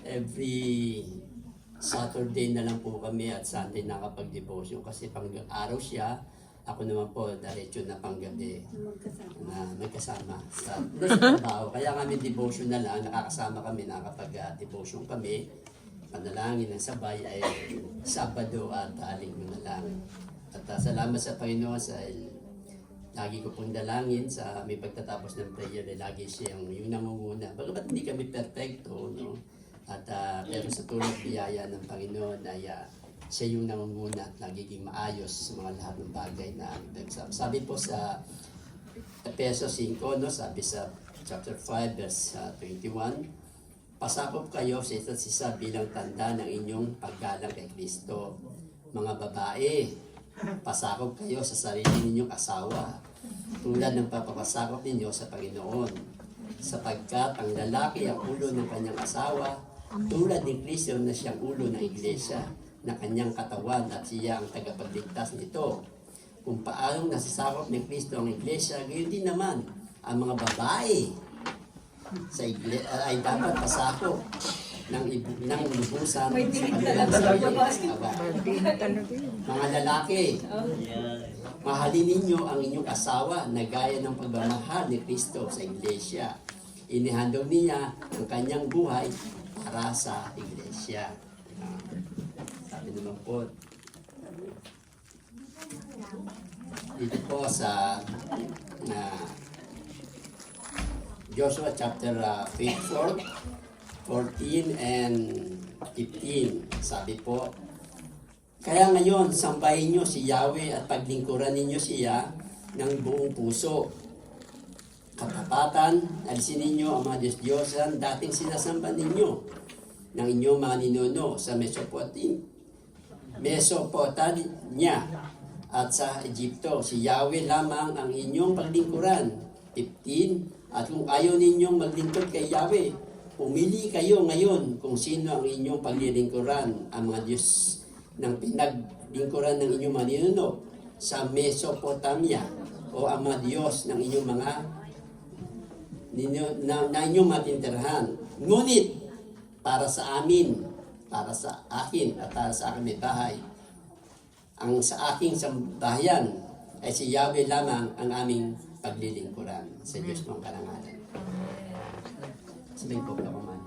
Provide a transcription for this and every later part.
Every Saturday na lang po kami at Sunday nakapag-devotion kasi pang-araw siya, ako naman po diretso na panggabi na magkasama sa trabaho. Kaya kami devotion na lang, nakakasama kami, nakakapag-devotion kami, panalangin ng sabay ay Sabado at Linggo na lang. At salamat sa Panginoon sa lagi ko pong dalangin sa may pagtatapos ng prayer ay lagi siyang yung nangunguna. Bagamat hindi kami perfecto, no? At pero sa tulong biyaya ng Panginoon ay siya yung nangunguna at nagiging maayos sa mga lahat ng bagay na sabi po sa Efesos 5, no? Sabi sa chapter 5 verse 21, pasakop kayo sa isa't isa bilang tanda ng inyong paggalang kay Kristo. Mga babae, pasakop kayo sa sarili ninyong asawa tulad ng papapasakop ninyo sa Panginoon, sapagkat ang lalaki ang ulo ng kanyang asawa tulad ni Kristo na siyang ulo ng iglesia na kanyang katawan at siya ang tagapagligtas nito. Kung paanong nasasakop ni Kristo ang iglesia, gayon din naman ang mga babae sa iglesia ay dapat pasakop ng lubusan sa kanilang sarili. Mga lalaki, mahalin ninyo ang inyong asawa na gaya ng pagmamahal ni Kristo sa iglesia. Inihandog niya ang kanyang buhay para sa iglesia. Sabi naman po, dito po sa Joshua chapter 14 and 15, sabi po, kaya ngayon, sambahin nyo si Yahweh at paglingkuran ninyo siya ng buong puso. Katapatan, alisin ninyo ang mga Diyos-Diyosan dating sinasamba ninyo ng inyong mga ninuno sa Mesopotamia at sa Egypto. Si Yahweh lamang ang inyong paglingkuran. 15, at kung ayaw ninyong maglingkod kay Yahweh, pumili kayo ngayon kung sino ang inyong paglilingkuran, ang mga Diyos ng pinaglingkuran ng inyong mga ninuno sa Mesopotamia o ang mga Diyos ng inyong mga na inyong matintirhan. Ngunit para sa amin, para sa akin at para sa aking may bahay, ang sa aking sambahayan ay si Yahweh lamang ang aming paglilingkuran sa Diyos ng karangalan. Sabihin po ka man.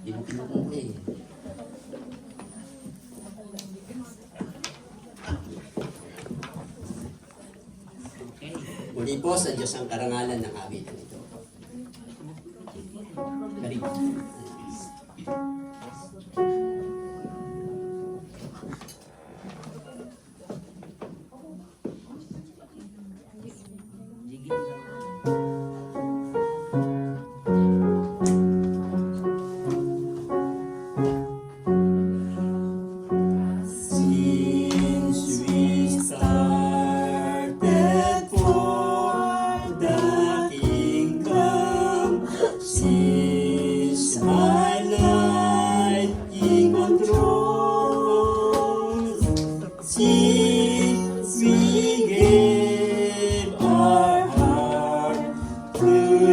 Hindi mo kinukuha eh. Muli po sa Diyos ang karangalan ng awitan ito. Karin.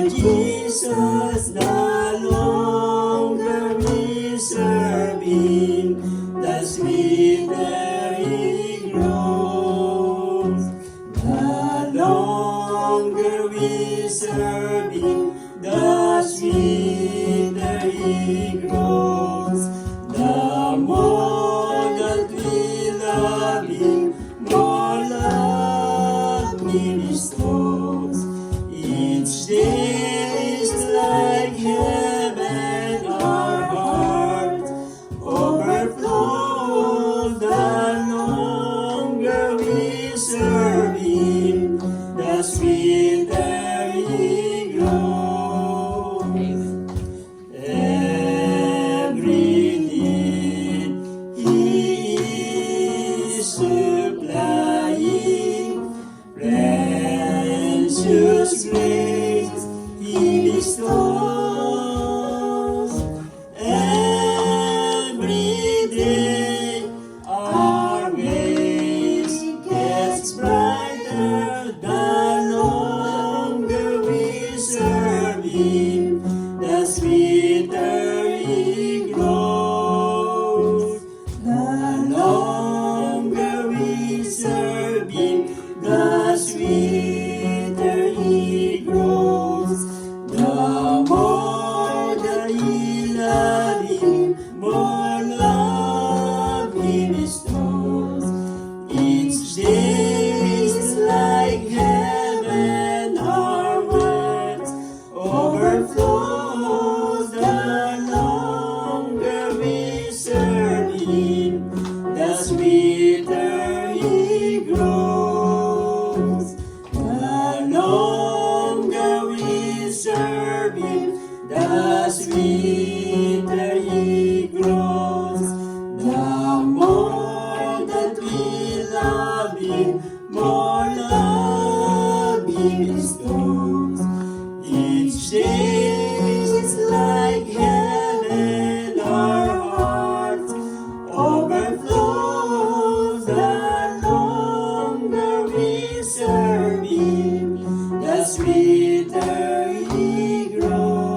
Jesus, no longer we serve Him, the sweeter He grows. The longer we serve Him, the sweeter He grows. The more that we love Him, more love He bestows. Each day is like heaven, our heart overflows. The longer we serve Him, the sweeter He grows. sweeter He grows. The more that we love Him, more love He bestows. Each day is like heaven, our hearts overflows. The longer we serve Him, the sweeter He grows.